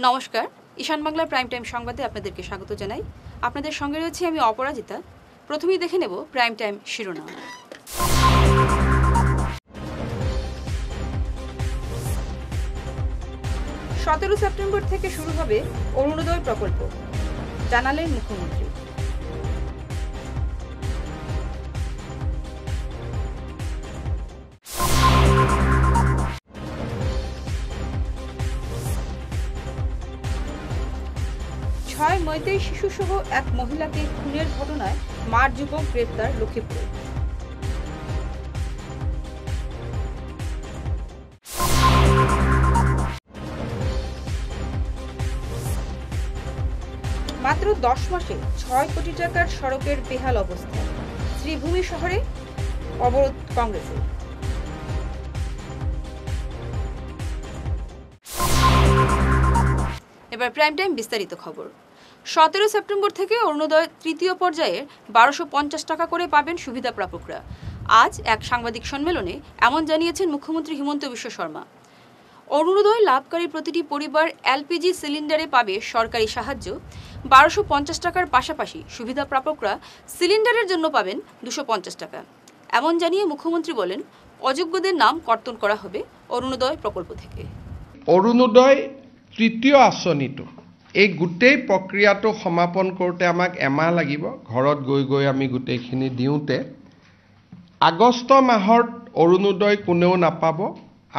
নমস্কার, ঈশান Bangla prime time সংবাদে আপনাদেরকে স্বাগত জানাই। আপনাদের সঙ্গে রয়েছে আমি অপরাজিতা। প্রথমেই দেখে নেব প্রাইম টাইম শিরোনাম। 17 সেপ্টেম্বর থেকে শুরু হবে অরুণোদয় প্রকল্প, জানালেন মুখ্যমন্ত্রী। মৈতেই শিশুসহ এক মহিলাকে খুনের ঘটনায় মার যুবক গ্রেপ্তার লক্ষ্মীপুরে। মাত্র 10 মাসে 6 কোটি টাকার সড়কের বেহাল অবস্থা, শ্রীভূমি শহরে অবরোধ কংগ্রেসের। এবার প্রাইম টাইম বিস্তারিত খবর। 17 সেপ্টেম্বর থেকে অরুণোদয় তৃতীয় পর্যায়ের 1250 টাকা করে পাবেন সুবিধাপ্রাপকরা। আজ এক সাংবাদিক সম্মেলনে এমন জানিয়েছেন মুখ্যমন্ত্রী হিমন্ত বিশ্ব শর্মা। অরুণোদয় লাভকারী প্রতিটি পরিবার এলপিজি সিলিন্ডারে পাবে সরকারি সাহায্য 1250 টাকার পাশাপাশি সুবিধাপ্রাপকরা সিলিন্ডারের জন্য পাবেন 250 টাকা। এমন জানিয়ে মুখ্যমন্ত্রী বলেন, অযোগ্যদের নাম কর্তন করা হবে অরুণোদয় প্রকল্প থেকে। অরুণোদয় তৃতীয় আঁচনিটো এই গোটেই প্ৰক্ৰিয়াটো সমাপন কৰোঁতে আমাক এমাহ লাগিব। ঘৰত গৈ গৈ আমি গোটেইখিনি দিওঁতে আগষ্ট মাহৰ অৰুণোদয় কোনেও নাপাব।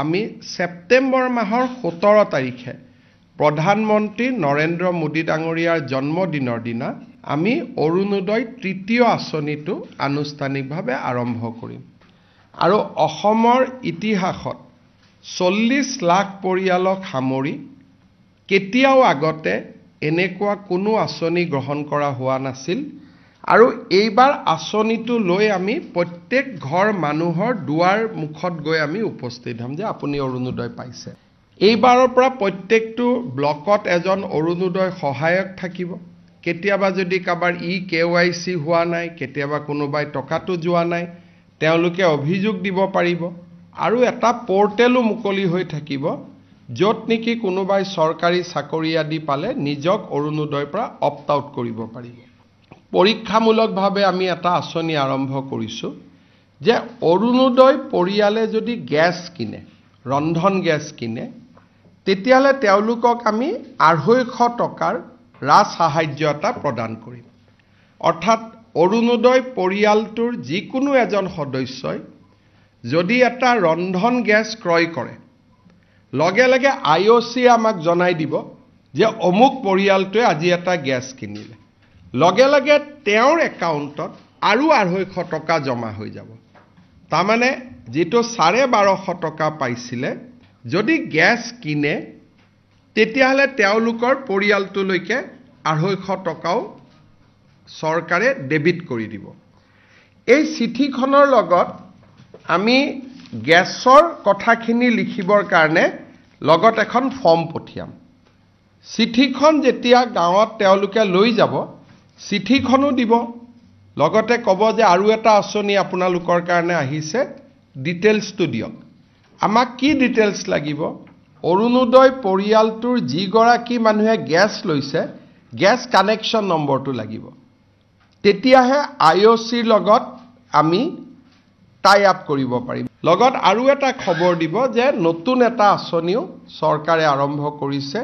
আমি ছেপ্টেম্বৰ মাহৰ 17 তাৰিখে প্ৰধানমন্ত্ৰী নৰেন্দ্ৰ মোদী ডাঙৰীয়াৰ জন্মদিনৰ দিনা আমি অৰুণোদয় তৃতীয় আঁচনিটো আনুষ্ঠানিকভাৱে আৰম্ভ কৰিম। আৰু অসমৰ ইতিহাসত 40 লাখ পৰিয়ালক সামৰি কেতিয়াও আগতে এনেকুৱা কোনো আঁচনি গ্ৰহণ কৰা হোৱা নাছিল। আৰু এইবাৰ আঁচনিটো লৈ আমি প্ৰত্যেক ঘৰ মানুহৰ দুৱাৰ মুখত গৈ আমি উপস্থিত হ'ম যে আপুনি অৰুণোদয় পাইছে। এইবাৰৰ পৰা প্ৰত্যেকটো ব্লকত এজন অৰুণোদয় সহায়ক থাকিব। কেতিয়াবা যদি কাৰোবাৰ KYC হোৱা নাই, কেতিয়াবা কোনোবাই টকাটো যোৱা নাই, তেওঁলোকে অভিযোগ দিব পাৰিব। আৰু এটা পৰ্টেলো মুকলি হৈ থাকিব, য'ত নেকি কোনোবাই চৰকাৰী চাকৰি আদি পালে নিজক অৰুণোদয়ৰ পৰা অপ্ট আউট কৰিব পাৰিব। পৰীক্ষামূলকভাৱে আমি এটা আঁচনি আৰম্ভ কৰিছোঁ যে অৰুণোদয় পৰিয়ালে যদি গেছ কিনে, ৰন্ধন গেছ কিনে, তেতিয়াহ'লে তেওঁলোকক আমি 250 টকাৰ ৰাজ সাহায্য এটা প্ৰদান কৰিম। অৰ্থাৎ অৰুণোদয় পৰিয়ালটোৰ যিকোনো এজন সদস্যই যদি এটা ৰন্ধন গেছ ক্ৰয় কৰে, লগে লগে IOC আমাক জনাই দিব যে অমুক পৰিয়ালটোৱে আজি এটা গেছ কিনিলে। লগে লগে তেওঁৰ একাউণ্টত আৰু 250 টকা জমা হৈ যাব। তাৰমানে যিটো 1250 টকা পাইছিলে, যদি গেছ কিনে তেতিয়াহ'লে তেওঁলোকৰ পৰিয়ালটোলৈকে 250 টকাও চৰকাৰে ডেবিট কৰি দিব। এই চিঠিখনৰ লগত আমি গেছৰ কথাখিনি লিখিবৰ কাৰণে লগত এখন ফৰ্ম পঠিয়াম। চিঠিখন যেতিয়া গাঁৱত তেওঁলোকে লৈ যাব, চিঠিখনো দিব, লগতে ক'ব যে আৰু এটা আঁচনি আপোনালোকৰ কাৰণে আহিছে, ডিটেইলছটো দিয়ক। আমাক কি ডিটেইলছ লাগিব? অৰুণোদয় পৰিয়ালটোৰ যিগৰাকী মানুহে গেছ লৈছে, গেছ কানেকশ্যন নম্বৰটো লাগিব। তেতিয়াহে IOCৰ লগত আমি টাই আপ কৰিব পাৰিম। লগত আৰু এটা খবৰ দিব যে নতুন এটা আঁচনিও চৰকাৰে আৰম্ভ কৰিছে।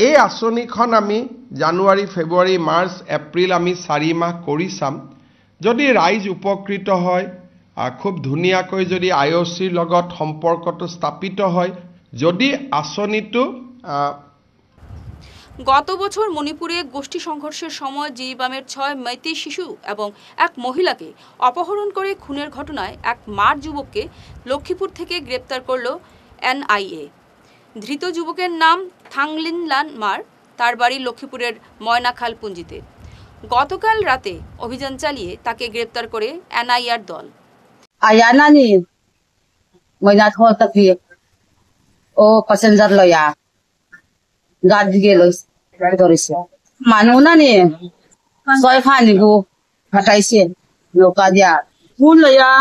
এই আঁচনিখন আমি জানুৱাৰী, ফেব্ৰুৱাৰী, মাৰ্চ, এপ্ৰিল আমি 4 মাহ কৰি চাম। যদি ৰাইজ উপকৃত হয়, খুব ধুনীয়াকৈ যদি IOCৰ লগত সম্পৰ্কটো স্থাপিত হয়, যদি আঁচনিটো গত বছর মণিপুরে গোষ্ঠী সংঘর্ষের সময় জিরিবামের 6 মেইতেই শিশু এবং এক মহিলাকে অপহরণ করে খুনের ঘটনায় এক মার যুবককে লক্ষ্মীপুর থেকে গ্রেপ্তার করল NIA। ধৃত যুবকের নাম থাংলিনলান মার, তার বাড়ি লক্ষ্মীপুরের ময়নাখাল পুঞ্জিতে। গতকাল রাতে অভিযান চালিয়ে তাকে গ্রেপ্তার করে NIAর দল। আয়ানানি ময়নাখাল তাকি ও প্যাসেঞ্জার লয়া গাড়ি গেল ধরেছে মানুহ না নে 6 খানিগো ফাটাইছে লোকা দিয়া কোন লয়া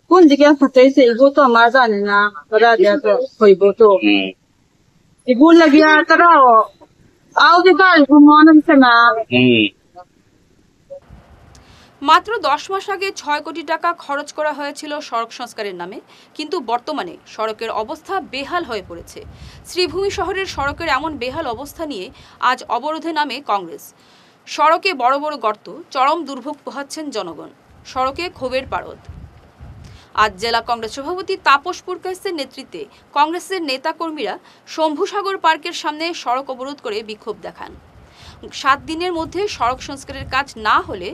কোন দিকে ফাটাইছে এগো তো আমার জানি না ওরা দিয়া তো হইব তো Igun lagi atarao. Ako di ba, gumawa sa na. মাত্র 10 মাস আগে 6 কোটি টাকা খরচ করা হয়েছিল সড়ক সংস্কারের নামে, কিন্তু বর্তমানে সড়কের অবস্থা বেহাল হয়ে পড়েছে। শ্রীভূমি শহরের সড়কের এমন বেহাল অবস্থা নিয়ে আজ অবরোধে নামে কংগ্রেস। সড়কে বড় বড় গর্ত, চরম দুর্ভোগ পোহাচ্ছেন জনগণ। সড়কে ক্ষোভের পারদ। আজ জেলা কংগ্রেস সভাপতি তাপস পুরকাইস্তের নেতৃত্বে কংগ্রেসের নেতাকর্মীরা শম্ভুসাগর পার্কের সামনে সড়ক অবরোধ করে বিক্ষোভ দেখান। 7 দিনের মধ্যে সড়ক সংস্কারের কাজ না হলে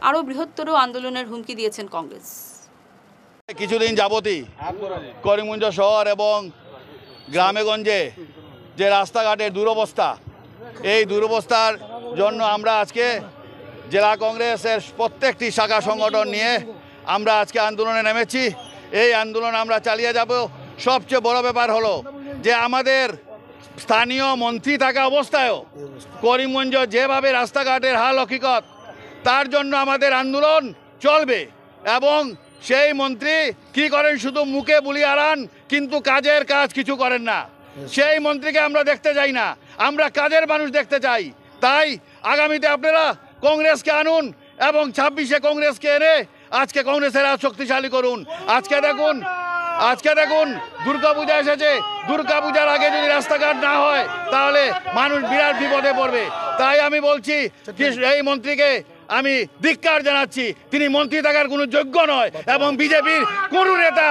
আরো বৃহত্তর আন্দোলনের হুমকি দিয়েছেন কংগ্রেস। কিছুদিন যাবতই করিমগঞ্জ শহর এবং গ্রামেগঞ্জে যে রাস্তাঘাটের দুরবস্থা, এই দুরবস্থার জন্য আমরা আজকে জেলা কংগ্রেসের প্রত্যেকটি শাখা সংগঠন নিয়ে আমরা আজকে আন্দোলনে নেমেছি। এই আন্দোলন আমরা চালিয়ে যাব। সবচেয়ে বড় ব্যাপার হলো যে আমাদের স্থানীয় মন্ত্রী থাকা অবস্থায়ও করিমগঞ্জ যেভাবে রাস্তাঘাটের হাল হকিকত, তার জন্য আমাদের আন্দোলন চলবে। এবং সেই মন্ত্রী কি করেন, শুধু মুখে বুলি আড়ান, কিন্তু কাজের কাজ কিছু করেন না। সেই মন্ত্রীকে আমরা দেখতে চাই না, আমরা কাজের মানুষ দেখতে চাই। তাই আগামীতে আপনারা কংগ্রেসকে আনুন এবং 26-এ কংগ্রেসকে এনে আজকে কংগ্রেসের আজ শক্তিশালী করুন। আজকে দেখুন দুর্গাপূজা এসেছে। দুর্গাপূজার আগে যদি রাস্তাঘাট না হয় তাহলে মানুষ বিরাট বিপদে পড়বে। তাই আমি বলছি এই মন্ত্রীকে আমি ধিক্কার জানাচ্ছি। তিনি মন্ত্রী থাকার কোনো যোগ্য নয় এবং বিজেপির কোনো নেতা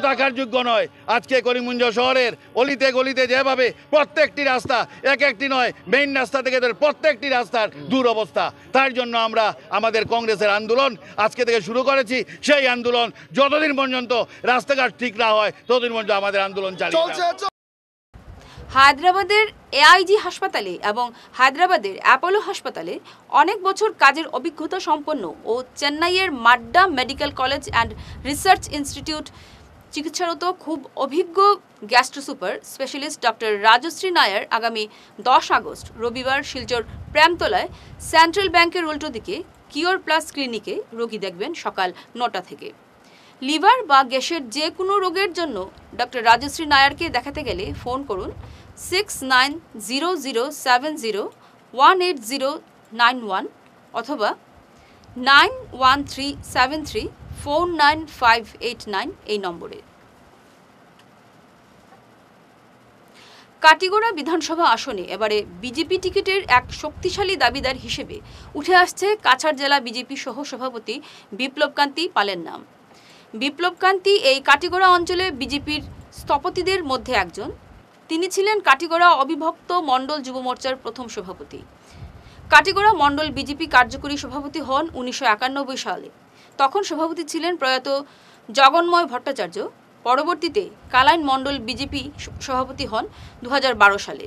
থাকার যোগ্য নয়। আজকে করিমগঞ্জ শহরের অলিতে গলিতে যেভাবে প্রত্যেকটি রাস্তা, এক একটি নয়, মেইন রাস্তা থেকে প্রত্যেকটি রাস্তার দুরবস্থা, তার জন্য আমরা আমাদের কংগ্রেসের আন্দোলন আজকে থেকে শুরু করেছি। সেই আন্দোলন যতদিন পর্যন্ত রাস্তাঘাট ঠিক না হয় ততদিন পর্যন্ত আমাদের আন্দোলন চালিয়ে। হায়দ্রাবাদের এআইজি হাসপাতালে এবং হায়দ্রাবাদের অ্যাপোলো হাসপাতালে অনেক বছর কাজের অভিজ্ঞতা সম্পন্ন ও চেন্নাইয়ের মাড্ডা medical college and research institute চিকিৎসারত খুব অভিজ্ঞ gastro super specialist doctor Rajshree Nair আগামী 10 আগস্ট রবিবার শিলচর প্রেমতলায় সেন্ট্রাল ব্যাংকের উল্টো দিকে কিওর প্লাস ক্লিনিকে রোগী দেখবেন সকাল 9টা থেকে। লিভার বা গ্যাসের যে কোনো রোগের জন্য ডক্টর রাজশ্রী নায়ারকে দেখাতে গেলে ফোন করুন 6900701891 অথবা 9137349589 এই নম্বরে। কাটিগড়া বিধানসভা আসনে এবারে বিজেপি টিকিটের এক শক্তিশালী দাবিদার হিসেবে উঠে আসছে কাছাড় জেলা বিজেপি সহ সভাপতি বিপ্লবকান্তি পালের নাম। বিপ্লবকান্তি এই কাটিগড়া অঞ্চলে বিজেপির স্থপতিদের মধ্যে একজন। তিনি ছিলেন কাটিগড়া অবিভক্ত মণ্ডল যুব মোর্চার প্রথম সভাপতি। কাটিগড়া মণ্ডল বিজেপি কার্যকরী সভাপতি হন 1991 সালে। তখন সভাপতি ছিলেন প্রয়াত জগন্ময় ভট্টাচার্য। পরবর্তীতে কালাইন মণ্ডল বিজেপি সভাপতি হন 2012 সালে।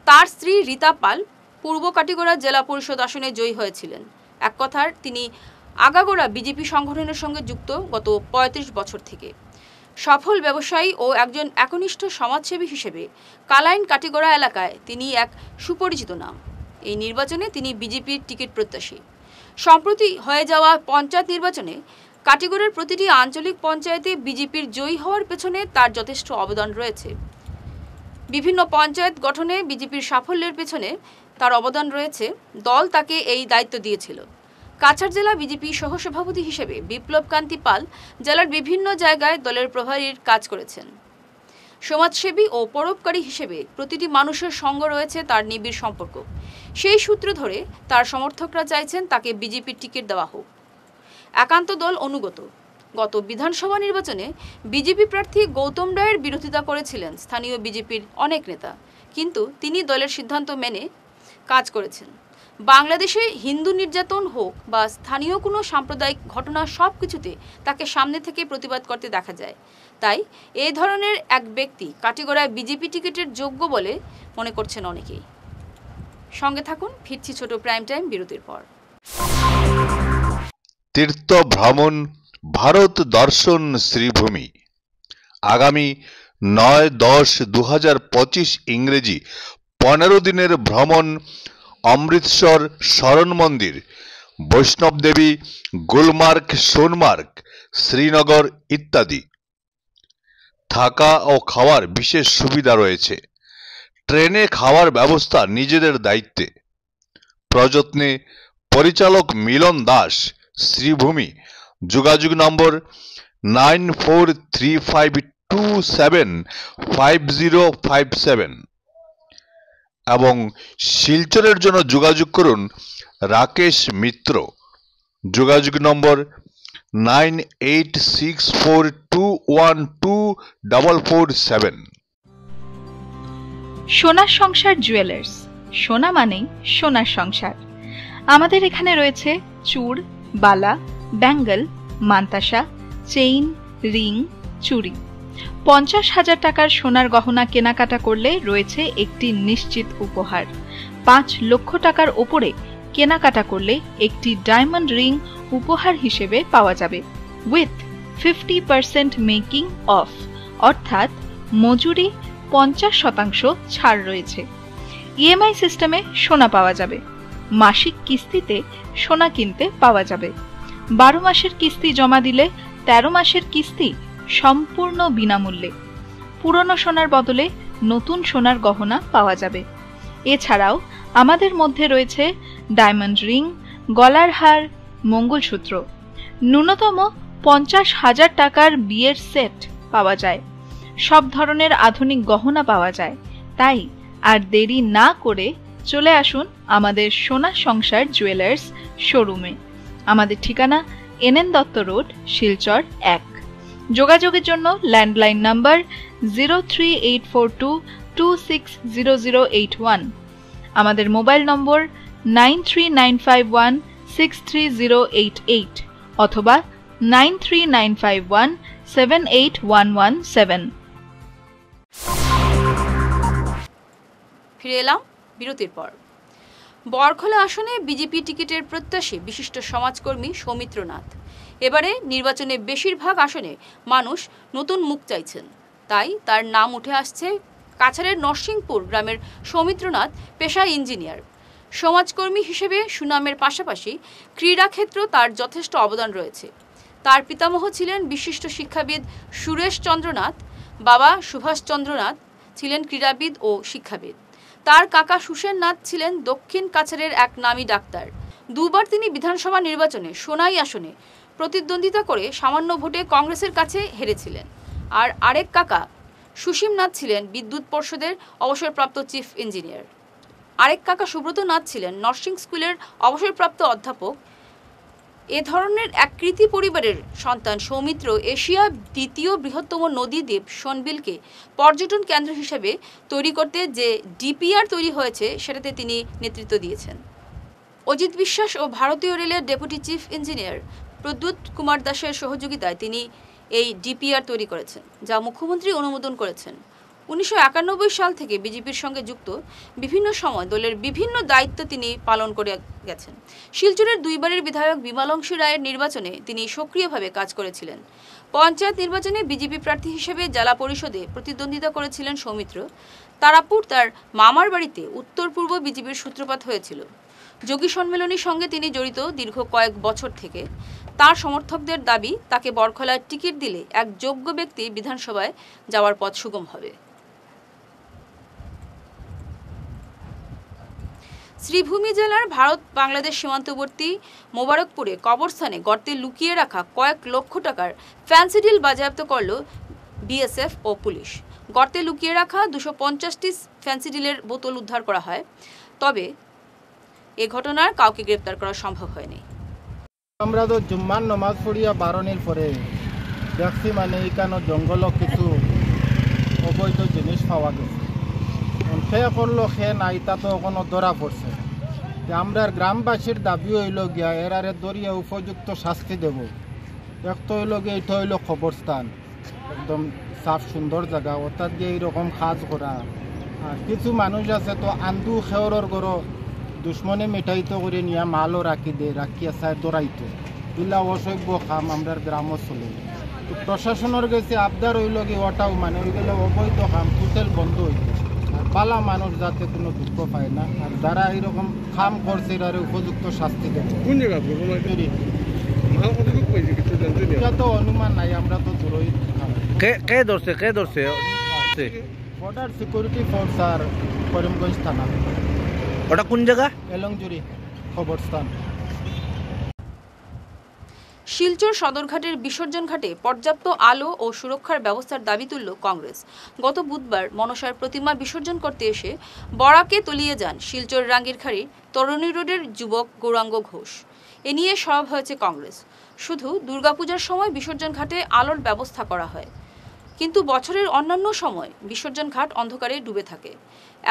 তার স্ত্রী রীতা পাল পূর্ব কাটিগড়া জেলা পরিষদ আসনে জয়ী হয়েছিলেন। এক কথার তিনি আগাগোড়া বিজেপি সংগঠনের সঙ্গে যুক্ত গত 35 বছর থেকে। সফল ব্যবসায়ী ও একজন একনিষ্ঠ সমাজসেবী হিসেবে কালাইন কাটিগড়া এলাকায় তিনি এক সুপরিচিত নাম। এই নির্বাচনে তিনি বিজেপির টিকিট প্রত্যাশী। সম্প্রতি হয়ে যাওয়া পঞ্চায়েত নির্বাচনে কাটিগড়ার প্রতিটি আঞ্চলিক পঞ্চায়েতে বিজেপির জয়ী হওয়ার পেছনে তার যথেষ্ট অবদান রয়েছে। বিভিন্ন পঞ্চায়েত গঠনে বিজেপির সাফল্যের পেছনে তার অবদান রয়েছে। দল তাকে এই দায়িত্ব দিয়েছিল। কাছাড় জেলা বিজেপি সহসভাপতি হিসেবে বিপ্লবকান্তি পাল জেলার বিভিন্ন জায়গায় দলের প্রভারীর কাজ করেছেন। সমাজসেবী ও পরোপকারী হিসেবে প্রতিটি মানুষের সঙ্গে রয়েছে তার নিবিড় সম্পর্ক। সেই সূত্র ধরে তার সমর্থকরা চাইছেন তাকে বিজেপির টিকিট দেওয়া হোক। একান্ত দল অনুগত। গত বিধানসভা নির্বাচনে বিজেপি প্রার্থী গৌতম রায়ের বিরোধিতা করেছিলেন স্থানীয় বিজেপির অনেক নেতা, কিন্তু তিনি দলের সিদ্ধান্ত মেনে কাজ করেছেন। বাংলাদেশে হিন্দু নির্যাতন হোক বা স্থানীয় কোনো সাম্প্রদায়িক ঘটনা, সব কিছুতে তাকে সামনে থেকে প্রতিবাদ করতে দেখা যায়। তাই এই ধরনের এক ব্যক্তি কাটিগড়ায় বিজেপি টিকিটের যোগ্য বলে মনে করছেন অনেকেই। সঙ্গে থাকুন, ফিরছি ছোট প্রাইম টাইম বিরতির পর। তীর্থ ভ্রমণ ভারত দর্শন শ্রীভূমি আগামী 9-10-2025 ইংরেজি 15 দিনের ভ্রমণ অমৃতসর শরণ মন্দির, বৈষ্ণব দেবী, গুলমার্গ, সোনমার্গ, শ্রীনগর ইত্যাদি। থাকা ও খাওয়ার বিশেষ সুবিধা রয়েছে। ট্রেনে খাওয়ার ব্যবস্থা নিজেদের দায়িত্বে। প্রযত্নে পরিচালক মিলন দাস, শ্রীভূমি। যোগাযোগ নম্বর 9435275057 এবং শিলচরের জন্য যোগাযোগ করুন রাকেশ মিত্র। যোগাযোগ নম্বর 9864212447। সোনার সংসার জুয়েলার্স, সোনা মানেই সোনার সংসার। আমাদের এখানে রয়েছে চূড়, বালা, ব্যাঙ্গল, মান্তাসা, চেইন, রিং, চুড়ি। 50,000 টাকার সোনার গহনা কেনাকাটা করলে রয়েছে একটি নিশ্চিত উপহার। 5 লক্ষ টাকার ওপরে কেনাকাটা করলে একটি ডায়মন্ড রিং উপহার হিসেবে পাওয়া যাবে উইথ 50% মেকিং অফ, অর্থাৎ মজুরি 50% ছাড় রয়েছে। ইএমআই সিস্টেমে সোনা পাওয়া যাবে। মাসিক কিস্তিতে সোনা কিনতে পাওয়া যাবে। 12 মাসের কিস্তি জমা দিলে 13 মাসের কিস্তি সম্পূর্ণ বিনামূল্যে। পুরনো সোনার বদলে নতুন সোনার গহনা পাওয়া যাবে। এছাড়াও আমাদের মধ্যে রয়েছে ডায়মন্ড রিং, গলার হার, মঙ্গলসূত্র। ন্যূনতম 50,000 টাকার বিয়ের সেট পাওয়া যায়। সব ধরনের আধুনিক গহনা পাওয়া যায়। তাই আর দেরি না করে চলে আসুন আমাদের সোনা সংসার জুয়েলার্স শোরুমে। আমাদের ঠিকানা NN দত্ত রোড, শিলচর 1। যোগাযোগের জন্য ল্যান্ডলাইন নাম্বার 03842260081, আমাদের মোবাইল নম্বর 9395163088 অথবা 9395178117। ফিরে এলাম বিরতির পর। বরখলা আসনে বিজেপি টিকিটের প্রত্যাশী বিশিষ্ট সমাজকর্মী সৌমিত্র নাথ। এবারে নির্বাচনে বেশিরভাগ আসনে মানুষ নতুন মুখ চাইছেন, তাই তার নাম উঠে আসছে কাছাড়ের নরসিংপুর গ্রামের সৌমিত্র নাথ পেশায় ইঞ্জিনিয়ার। সমাজকর্মী হিসেবে সুনামের পাশাপাশি ক্রীড়াক্ষেত্রেও তার যথেষ্ট অবদান রয়েছে। তার পিতামহ ছিলেন বিশিষ্ট শিক্ষাবিদ সুরেশ চন্দ্রনাথ, বাবা সুভাষচন্দ্রনাথ ছিলেন ক্রীড়াবিদ ও শিক্ষাবিদ। তার কাকা সুসেন নাথ ছিলেন দক্ষিণ কাছাড়ের এক নামী ডাক্তার। দুবার তিনি বিধানসভা নির্বাচনে সোনাই আসনে প্রতিদ্বন্দ্বিতা করে সামান্য ভোটে কংগ্রেসের কাছে হেরেছিলেন। আর আরেক কাকা সুসীম নাথ ছিলেন বিদ্যুৎ পর্ষদের অবসরপ্রাপ্ত চিফ ইঞ্জিনিয়ার। আরেক কাকা সুব্রত নাথ ছিলেন নার্সিং স্কুলের অবসরপ্রাপ্ত অধ্যাপক। এ ধরনের এক কৃতি পরিবারের সন্তান সৌমিত্র এশিয়ার দ্বিতীয় বৃহত্তম নদী দ্বীপ শোনবিলকে পর্যটন কেন্দ্র হিসেবে তৈরি করতে যে ডিপিআর তৈরি হয়েছে সেটাতে তিনি নেতৃত্ব দিয়েছেন। অজিত বিশ্বাস ও ভারতীয় রেলের deputy chief engineer Pradyut Kumar দাসের সহযোগিতায় তিনি এই ডিপিআর তৈরি করেছেন, যা মুখ্যমন্ত্রী অনুমোদন করেছেন। 1991 সাল থেকে বিজেপির সঙ্গে যুক্ত, বিভিন্ন সময় দলের বিভিন্ন দায়িত্ব তিনি পালন করে গেছেন। শিলচরের দুইবারের বিধায়ক বিমলাংশী রায়ের নির্বাচনে তিনি সক্রিয়ভাবে কাজ করেছিলেন। পঞ্চায়েত নির্বাচনে বিজেপি প্রার্থী হিসেবে জেলা পরিষদে প্রতিদ্বন্দ্বিতা করেছিলেন সৌমিত্র। তারাপুর তার মামার বাড়িতে উত্তর পূর্ব বিজেপির সূত্রপাত হয়েছিল। যোগী সম্মেলনের সঙ্গে তিনি জড়িত দীর্ঘ কয়েক বছর থেকে। তার সমর্থকদের দাবি, তাকে বরখলায় টিকিট দিলে এক যোগ্য ব্যক্তি বিধানসভায় যাওয়ার পথ সুগম হবে। শ্রীভূমি জেলার ভারত বাংলাদেশ সীমান্তবর্তী মোবারকপুরে কবরস্থানে গর্তে লুকিয়ে রাখা কয়েক লক্ষ টাকার ফ্যান্সিডিল বাজেয়াপ্ত করল বিএসএফ ও পুলিশ। গর্তে লুকিয়ে রাখা 250টি ফ্যান্সিডিলের বোতল উদ্ধার করা হয়, তবে এ ঘটনার কাউকে গ্রেপ্তার করা সম্ভব হয়নি। আমরা তো জুম্মার নমাজ পড়িয়া বারণের পরে দেখছি মানে এখানে জঙ্গল কিছু অবৈধ জিনিস পাওয়া গেছে। সে করলো সে নাই, তা তো কোনো ধরা পড়ছে। আমরা গ্রামবাসীর দাবি হইল গিয়া এরারে দরিয়া উপযুক্ত শাস্তি দেব। এক তো হইল গিয়ে এটা হইল কবরস্থান, একদম সাফ সুন্দর জায়গা, অর্থাৎ গিয়ে এইরকম কাজ করা। আর কিছু মানুষ আছে তো আন্দু খেওরের গড় দুশ্মনে মিঠাইতো করে নিয়ে মালও রাখি দে, রাখিয়া চায় দৌড়াইতো। এগুলা অসভ্য কাম আমরা গ্রামও চলে। প্রশাসনের গেছে আবদার হইল গিয়ে ওটাও মানে ওইগুলো অবৈধ কাম টোটাল বন্ধ হইতো। আর পালা মানুষ যাতে কোনো দুঃখ পায় না, আর যারা এইরকম কাম করছে এরা উপযুক্ত শাস্তি দেবে। কোন জায়গা এটা তো অনুমান নাই, আমরা তো দূরই কে ধরছে বর্ডার সিকিউরিটি ফোর্স আর করিমগঞ্জ থানা ওটা কোন জায়গা? এলংজুরি খবরস্থান। শিলচর সদরঘাটের বিসর্জন ঘাটে পর্যাপ্ত আলো ও সুরক্ষার ব্যবস্থার দাবি তুলল কংগ্রেস। গত বুধবার মনসার প্রতিমা বিসর্জন করতে এসে বরাকে তলিয়ে যান শিলচর রাঙ্গিরখাড়ির তরুণী রোডের যুবক গৌরাঙ্গ ঘোষ। এ নিয়ে সরব হয়েছে কংগ্রেস। শুধু দুর্গাপূজার সময় বিসর্জন ঘাটে আলোর ব্যবস্থা করা হয়, কিন্তু বছরের অন্যান্য সময় বিসর্জন ঘাট অন্ধকারে ডুবে থাকে।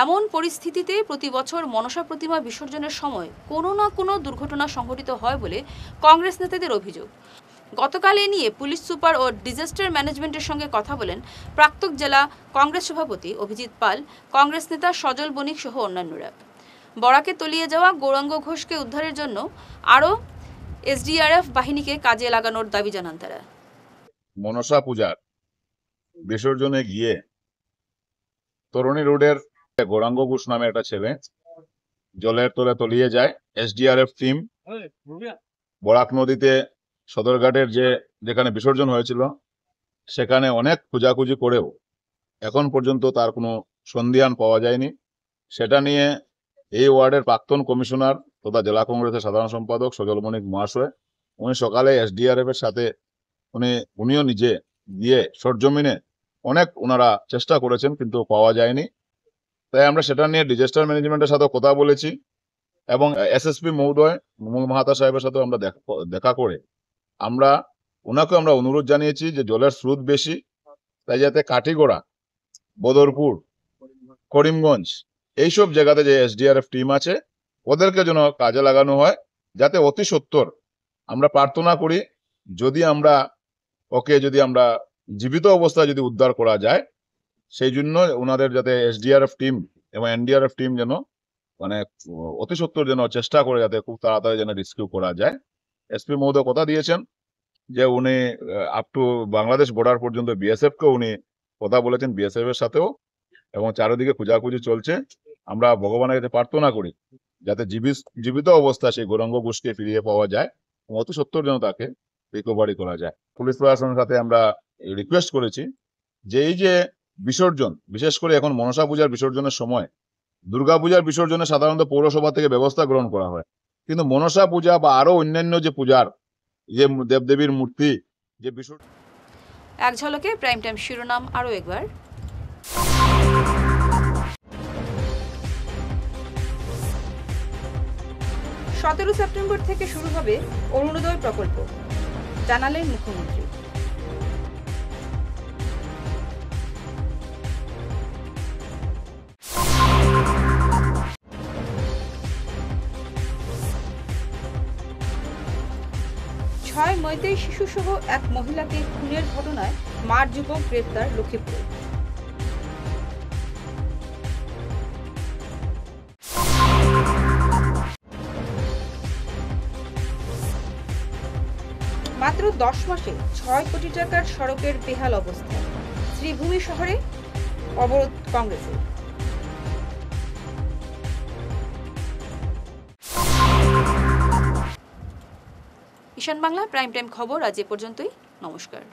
এমন পরিস্থিতিতে প্রতি বছর মনসা প্রতিমা বিসর্জনের সময় কোনো না কোনো দুর্ঘটনা সংঘটিত হয় বলে কংগ্রেস নেতাদের অভিযোগ। গতকাল এ নিয়ে পুলিশ সুপার ও ডিজাস্টার ম্যানেজমেন্টের সঙ্গে কথা বলেন প্রাক্তন জেলা কংগ্রেস সভাপতি অভিজিৎ পাল, কংগ্রেস নেতা সজল বণিক সহ অন্যান্যরা। বরাকে তলিয়ে যাওয়া গৌরাঙ্গ ঘোষকে উদ্ধারের জন্য আরও এসডিআরএফ বাহিনীকে কাজে লাগানোর দাবি জানান তারা। মনসা পূজার বিসর্জনে গিয়ে তরুণী রোডের গৌরাঙ্গ ঘোষ নামে একটা ছেলে জলের তলে তলিয়ে যায়। এসডিআরএফ টিম বরাক নদীতে সদরঘাটের যেখানে বিসর্জন হয়েছিল সেখানে অনেক খোঁজাখুঁজি করেও এখন পর্যন্ত তার কোনো সন্ধান পাওয়া যায়নি। সেটা নিয়ে এই ওয়ার্ডের প্রাক্তন কমিশনার তথা জেলা কংগ্রেসের সাধারণ সম্পাদক সজল বণিক মহাশয়, উনি সকালে এসডিআরএফ এর সাথে উনিও নিজে গিয়ে সরজমিনে অনেক ওনারা চেষ্টা করেছেন, কিন্তু পাওয়া যায়নি। তাই আমরা সেটা নিয়ে ডিজাস্টার ম্যানেজমেন্টের সাথে কথা বলেছি এবং এসএসপি মহোদয় মুমুল মাহাতা সাহেবের সাথে আমরা দেখা করে ওনাকে আমরা অনুরোধ জানিয়েছি যে জলের স্রোত বেশি, তাই যাতে কাঠিগড়া, বদরপুর, করিমগঞ্জ এইসব জায়গাতে যে এসডিআরএফ টিম আছে ওদেরকে যেন কাজে লাগানো হয়, যাতে অতি সত্বর আমরা প্রার্থনা করি যদি আমরা জীবিত অবস্থায় যদি উদ্ধার করা যায়, সেই জন্য ওনাদের যাতে এসডিআরএফ টিম এবং এনডিআরএফ টিম যেন অতি সত্বর যেন চেষ্টা করে যাতে খুব তাড়াতাড়ি যেন রেস্কিউ করা যায়। এসপি মহোদয় কথা দিয়েছেন যে উনি আপ টু বাংলাদেশ বর্ডার পর্যন্ত বিএসএফ কে উনি কথা বলেছেন, বিএসএফ এর সাথেও, এবং চারিদিকে খোঁজাখুঁজি চলছে। আমরা ভগবানের কাছে প্রার্থনা করি যাতে জীবিত অবস্থায় সেই গৌরাঙ্গ ঘোষকে ফিরিয়ে পাওয়া যায় এবং অতি সত্বর যেন তাকে রিকভারি করা যায়। পুলিশ প্রশাসনের সাথে আমরা রিকোয়েস্ট করেছি যে এই যে বিসর্জন, বিশেষ করে এখন মনসা পূজার বিসর্জনের সময়, দুর্গাপূজার বিসর্জনে সাধারণত পৌরসভা থেকে ব্যবস্থা গ্রহণ করা হয়, কিন্তু মনসা পূজা বা আরো অন্যান্য যে পূজার যে দেবদেবীর মূর্তি যে বিসর্জন। এক ঝলকে প্রাইম টাইম শিরোনাম আরও একবার। 17 সেপ্টেম্বর থেকে শুরু হবে অরুণোদয় প্রকল্প, জানালেন মুখ্যমন্ত্রী। ছয় মইতেই শিশুসহ এক মহিলাকে খুনের ঘটনায় মার যুবক গ্রেপ্তার লক্ষ্মীপুরে। মাত্র 10 মাসে 6 কোটি টাকার সড়কের বেহাল অবস্থা, শ্রীভূমি শহরে অবরোধ কংগ্রেসের। ঈশান বাংলা প্রাইম টাইম খবর আজ এ পর্যন্তই। নমস্কার।